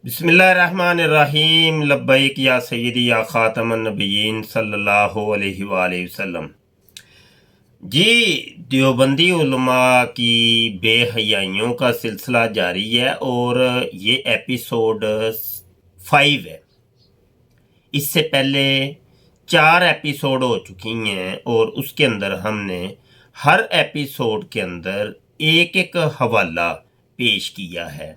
बिस्मिल्लाहिर्रहमानिर्रहीम लब्बैक या सय्यदी या ख़ातमन नबिय्यीन सल्लल्लाहु अलैहि वसल्लम। जी, देवबंदी उलमा की बेहयाइयों का सिलसिला जारी है और ये एपिसोड 5 है। इससे पहले 4 एपिसोड हो चुकी हैं और उसके अंदर हमने हर एपिसोड के अंदर एक एक हवाला पेश किया है,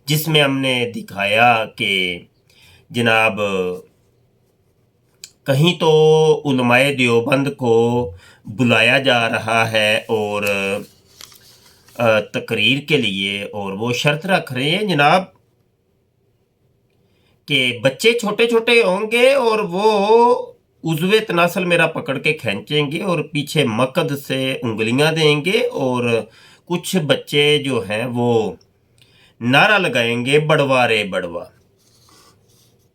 जिसमें हमने दिखाया कि जनाब कहीं तो उलमाए देवबंद को बुलाया जा रहा है और तकरीर के लिए, और वो शर्त रख रहे हैं जनाब कि बच्चे छोटे छोटे होंगे और वो उज़्वे तनासल मेरा पकड़ के खींचेंगे और पीछे मकद से उंगलियां देंगे, और कुछ बच्चे जो हैं वो नारा लगाएंगे बड़वा रे बड़वा।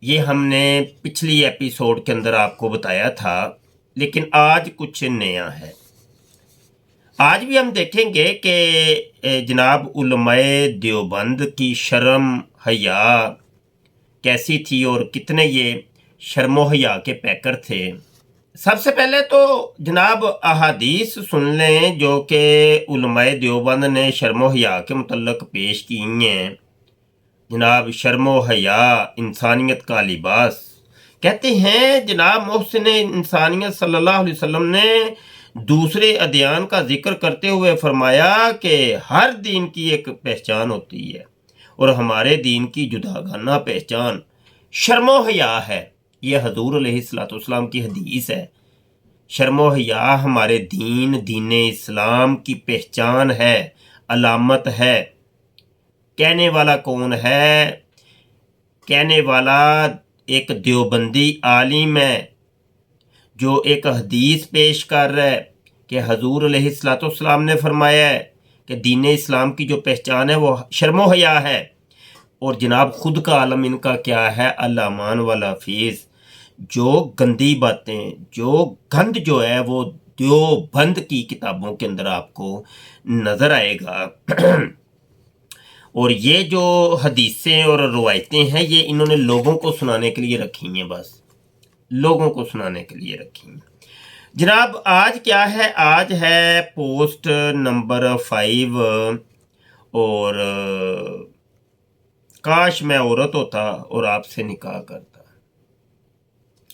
ये हमने पिछली एपिसोड के अंदर आपको बताया था, लेकिन आज कुछ नया है। आज भी हम देखेंगे कि जनाब उलमाए देवबंद की शर्म हया कैसी थी और कितने ये शर्मो हया के पैकर थे। सबसे पहले तो जनाब अहादीस सुन लें जो कि उलमाए देवबंद ने शर्मो हया के मुतल्लक पेश की हैं। जनाब शर्मो हया इंसानियत का लिबास। कहते हैं जनाब मोहसिन इंसानियत सल्लल्लाहु अलैहि वसल्लम ने दूसरे अदयान का जिक्र करते हुए फरमाया कि हर दीन की एक पहचान होती है और हमारे दीन की जुदागाना पहचान शर्मो हया है। यह हजूर अलैहिस्सलाम की हदीस है। शर्मो हया हमारे दीन इस्लाम की पहचान है, अलामत है। कहने वाला कौन है? कहने वाला एक देवबंदी आलिम है जो एक हदीस पेश कर रहा है कि हजूर अलैहिस्सलाम ने फरमाया है कि दीन इस्लाम की जो पहचान है वो शर्मो हया है। और जनाब खुद का आलम इनका क्या है? अल्लामान वाला फीस। जो गंदी बातें, जो गंद जो है वो देवबंद की किताबों के अंदर आपको नज़र आएगा। और ये जो हदीसें और रवायतें हैं ये इन्होंने लोगों को सुनाने के लिए रखी हैं, बस लोगों को सुनाने के लिए रखी हैं। जनाब आज क्या है? आज है पोस्ट नंबर 5 और काश मैं औरत होता और आपसे निकाह करता।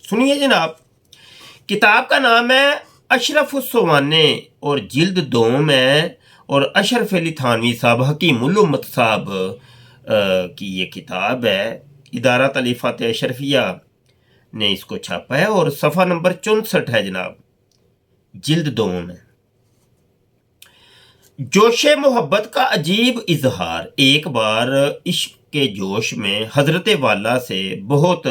सुनिए जनाब, किताब का नाम है अशरफ उस्सवाने और जिल्द 2 में, और अशरफ अली थानवी साहब हकीमुल उम्मत साहब की ये किताब है। इदारा तलीफ़ात अशरफिया ने इसको छापा है और सफ़ा नंबर 64 है जनाब, जिल्द 2 में। जोशे मोहब्बत का अजीब इजहार। एक बार इश्क के जोश में हजरत वाला से बहुत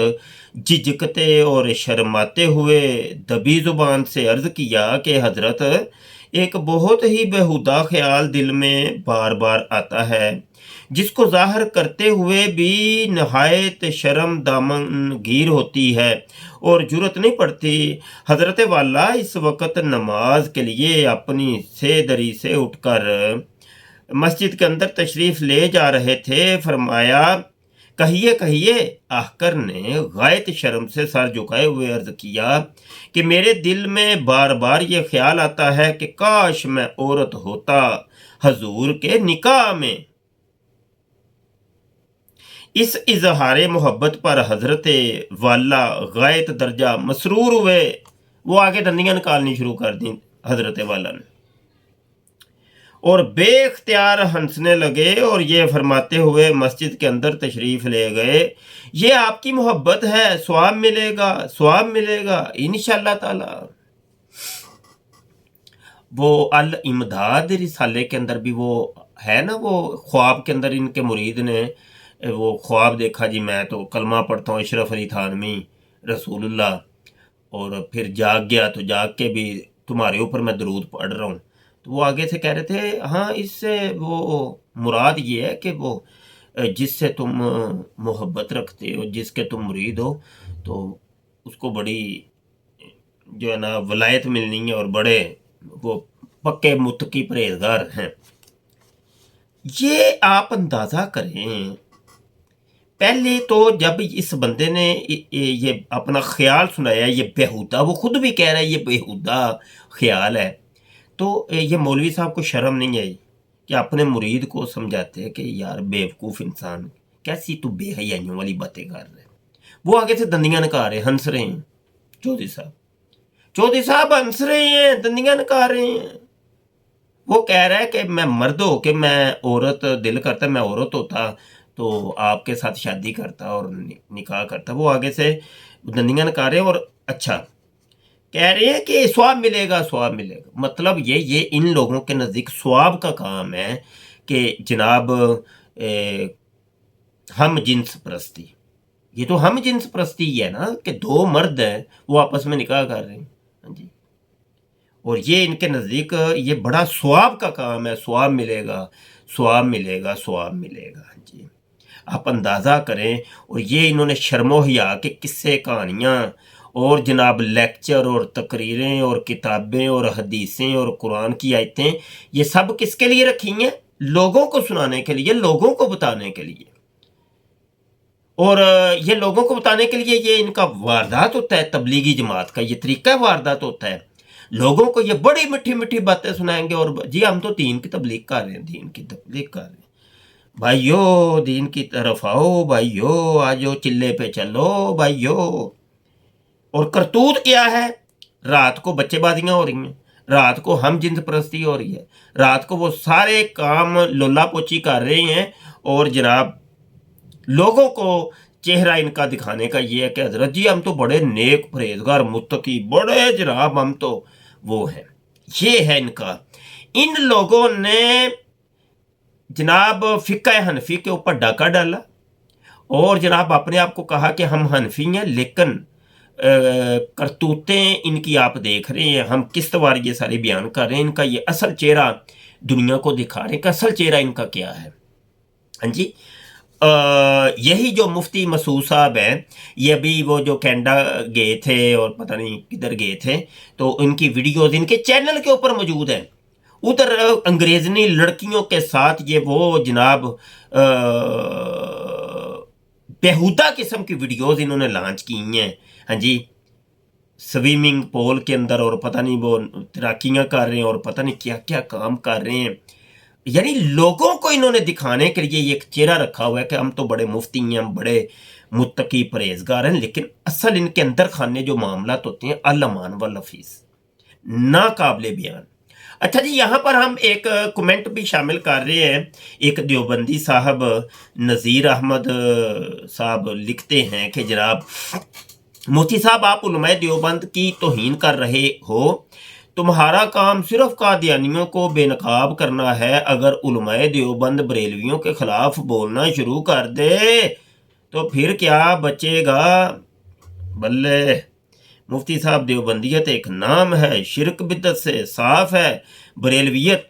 झिझकते और शर्माते हुए दबी जुबान से अर्ज किया कि हजरत, एक बहुत ही बेहुदा ख्याल दिल में बार बार आता है, जिसको जाहिर करते हुए भी नहायत शर्म दामनगीर होती है और जुर्रत नहीं पड़ती। हजरत वाला इस वक्त नमाज के लिए अपनी सेदरी से उठकर मस्जिद के अंदर तशरीफ़ ले जा रहे थे। फरमाया, कहिए कहिए। आहकर ने गायत शर्म से सर झुकाए हुए अर्ज किया कि मेरे दिल में बार बार ये ख्याल आता है कि काश मैं औरत होता हजूर के निकाह में। इस इजहार मोहब्बत पर हजरत वाला गायत दर्जा मसरूर हुए। वो आगे दंदियां निकालनी शुरू कर दी हजरत वाला ने और बेख्तियार हंसने लगे और ये फरमाते हुए मस्जिद के अंदर तशरीफ़ ले गए, ये आपकी मोहब्बत है, स्वाब मिलेगा, स्वाब मिलेगा इंशाअल्लाह ताला। वो अल इमदाद रिसाले के अंदर भी वो है ना, वो ख्वाब के अंदर इनके मुरीद ने वो ख्वाब देखा, जी मैं तो कलमा पढ़ता हूँ अशरफ अली थानवी रसूलुल्लाह, और फिर जाग गया तो जाग के भी तुम्हारे ऊपर मैं दरूद पढ़ रहा हूँ। तो वो आगे से कह रहे थे, हाँ इससे वो मुराद ये है कि वो जिससे तुम मोहब्बत रखते हो, जिसके तुम मुरीद हो, तो उसको बड़ी जो है ना वलायत मिलनी है और बड़े वो पक्के मुत्तकी परहेजगार हैं। ये आप अंदाज़ा करें पहले तो जब इस बंदे ने ये अपना ख्याल सुनाया, ये बेहुदा, वो खुद भी कह रहा है ये बेहुदा ख्याल है, तो ये मौलवी साहब को शर्म नहीं आई कि अपने मुरीद को समझाते हैं कि यार बेवकूफ़ इंसान, कैसी तू बेहयाइयों वाली बातें कर रहे हैं। वो आगे से दंदियाँ निकाल रहे हैं, हंस रहे हैं। चौधरी साहब हंस रहे हैं, दंदियाँ निकाल रहे हैं। वो कह रहा है कि मैं मर्द हो के मैं औरत, दिल करता मैं औरत होता तो आपके साथ शादी करता और निकाह करता। वो आगे से दंदियाँ निकाल रहे हैं और अच्छा कह रहे हैं कि स्वाब मिलेगा, स्वाब मिलेगा। मतलब ये इन लोगों के नज़दीक स्वाब का काम है कि जनाब हम जिन्स परस्ती। ये तो हम जिन्स परस्ती ही है ना कि दो मर्द हैं वो आपस में निकाह कर रहे हैं। हाँ जी, और ये इनके नज़दीक ये बड़ा स्वाब का काम है, स्वाब मिलेगा, स्वाब मिलेगा, स्वाब मिलेगा। हाँ जी, आप अंदाज़ा करें। और ये इन्होंने शर्मो हया के किस्से, कहानियाँ और जनाब लेक्चर और तकरीरें और किताबें और हदीसें और कुरान की आयतें, ये सब किसके लिए रखी हैं? लोगों को सुनाने के लिए, लोगों को बताने के लिए। और ये लोगों को बताने के लिए ये इनका वारदात होता है, तबलीगी जमात का ये तरीका वारदात होता है। लोगों को ये बड़ी मीठी मीठी बातें सुनाएंगे और जी हम तो दीन की तबलीग कर रहे हैं, दीन की तबलीग कर रहे हैं, भाइयों दीन की तरफ आओ, भाइयों आजो चिल्ले पे चलो भाइयों। और करतूत क्या है? रात को बच्चेबाजियां हो रही हैं, रात को हम जिन्स परस्ती हो रही है, रात को वो सारे काम लोला पोची कर रहे हैं। और जनाब लोगों को चेहरा इनका दिखाने का ये है कि हजरत जी हम तो बड़े नेक परहेजगार मुत्तकी, बड़े जनाब हम तो वो हैं। ये है इनका। इन लोगों ने जनाब फ़िक़्ह हनफी के ऊपर डाका डाला और जनाब अपने आप को कहा कि हम हनफी हैं, लेकिन करतूतें इनकी आप देख रहे हैं, हम किस्तवार ये सारे बयान कर रहे हैं। इनका ये असल चेहरा दुनिया को दिखा रहे हैं कि असल चेहरा इनका क्या है। हाँ जी, यही जो मुफ्ती मसूद साहब हैं, ये अभी वो जो कनाडा गए थे और पता नहीं किधर गए थे, तो इनकी वीडियोज़ इनके चैनल के ऊपर मौजूद हैं। उधर अंग्रेज़नी लड़कियों के साथ ये वो जनाब बेहुदा किस्म की वीडियोज़ इन्होंने लॉन्च की हैं। हाँ जी, स्विमिंग पूल के अंदर और पता नहीं वो तैराकियाँ कर रहे हैं और पता नहीं क्या क्या काम कर रहे हैं। यानी लोगों को इन्होंने दिखाने के लिए ये एक चेहरा रखा हुआ है कि हम तो बड़े मुफ्ती हैं, हम बड़े मुत्तकी परहेजगार हैं, लेकिन असल इनके अंदर खाने जो मामलात होते हैं अल-अमान व लफीस, नाकाबिले बयान। अच्छा जी, यहाँ पर हम एक कमेंट भी शामिल कर रहे हैं। एक देवबंदी साहब नज़ीर अहमद साहब लिखते हैं कि जनाब मुफ्ती साहब आप उलमाए देवबंद की तौहीन कर रहे हो, तुम्हारा काम सिर्फ कादियानियों को बेनकाब करना है। अगर उलमाए देवबंद बरेलवियों के खिलाफ बोलना शुरू कर दे तो फिर क्या बचेगा? बल्ले मुफ्ती साहब देवबंदियत एक नाम है, शिरक बिद्दत से साफ है। बरेलवियत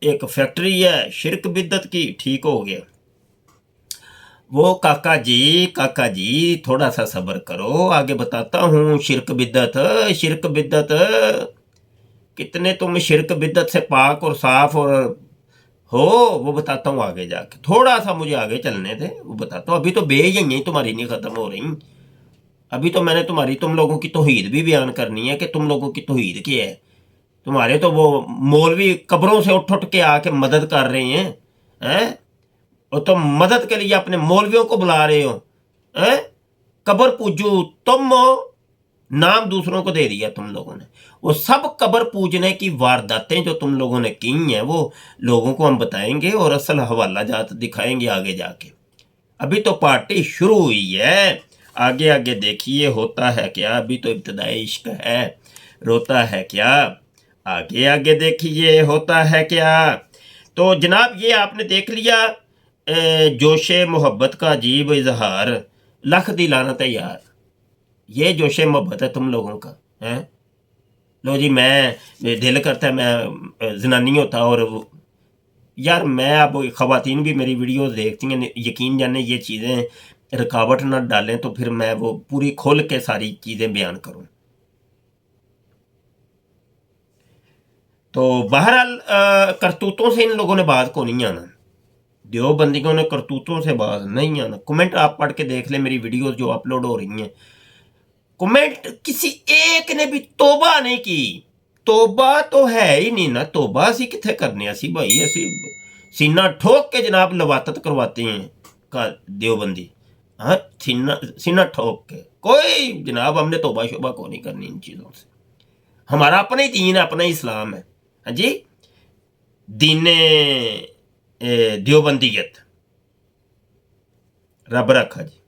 एक फैक्ट्री है शिरक बिद्दत की। ठीक हो गया। वो काका जी थोड़ा सा सब्र करो, आगे बताता हूँ। शिरक बिद्दत कितने तुम शिरक बिद्दत से पाक और साफ और हो, वो बताता हूँ आगे जाके। थोड़ा सा मुझे आगे चलने दे, वो बताता हूँ। अभी तो बेयहीं तुम्हारी नहीं ख़त्म हो रही। अभी तो मैंने तुम लोगों की तौहीद भी बयान करनी है कि तुम लोगों की तौहीद क्या है। तुम्हारे तो वो मौलवी कब्रों से उठ के आके मदद कर रहे हैं। और तुम मदद के लिए अपने मौलवियों को बुला रहे हो। हैं? कब्र पूजू तुम हो, नाम दूसरों को दे दिया तुम लोगों ने। वो सब कब्र पूजने की वारदातें जो तुम लोगों ने की हैं वो लोगों को हम बताएंगे और असल हवाला जात दिखाएंगे आगे जाके। अभी तो पार्टी शुरू हुई है, आगे आगे देखिए होता है क्या। अभी तो इब्तदाई इश्क है, रोता है क्या। आगे आगे देखिए होता है क्या। तो जनाब ये आपने देख लिया जोशे मोहब्बत का अजीब इजहार। लख दी लानत है यार, ये जोशे मोहब्बत है तुम लोगों का। हैं? लो जी, मैं दिल करता है मैं जनानी होता। और यार मैं अब ख़वातीन भी मेरी वीडियोस देखती हैं, यकीन जाने ये चीज़ें रुकावट ना डालें तो फिर मैं वो पूरी खोल के सारी चीज़ें बयान करूं। तो बहरहाल करतूतों से इन लोगों ने बात को नहीं आना। دیوبندیوں نے کرتوتوں سے باز نہیں آنا. کمنٹ آپ پڑھ کے دیکھ لیں میری ویڈیوز جو اپلوڈ ہو رہی ہیں, کمنٹ کسی ایک نے بھی توبہ نہیں کی. توبہ تو ہے ہی نہیں نا, توبہ اسی کتنے کرنے, اسی بھائی اسی سینہ ٹھوک کے جناب لواطت کرواتے ہیں دیوبندی. ہاں, سینہ ٹھوک کے. کوئی جناب ہم نے توبہ شوبہ کو نہیں کرنی ان چیزوں سے. ہمارا اپنا ہی دین ہے, اپنا ہی اسلام ہے. ہاں جی, دین دیوبندیت رب رکھا جی.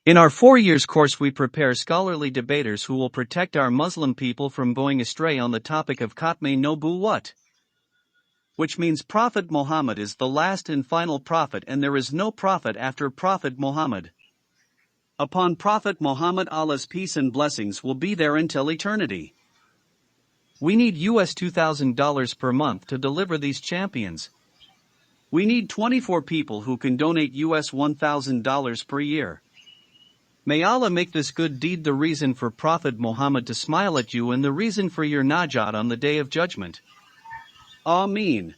In our 4 years course we prepare scholarly debaters who will protect our Muslim people from going astray on the topic of Khatme Nubuwwat. Which means Prophet Muhammad is the last and final prophet and there is no prophet after Prophet Muhammad. Upon Prophet Muhammad Allah's peace and blessings will be there until eternity. We need US $2,000 per month to deliver these champions. We need 24 people who can donate US $1,000 per year. May Allah make this good deed the reason for Prophet Muhammad to smile at you and the reason for your najat on the Day of Judgment. Ameen.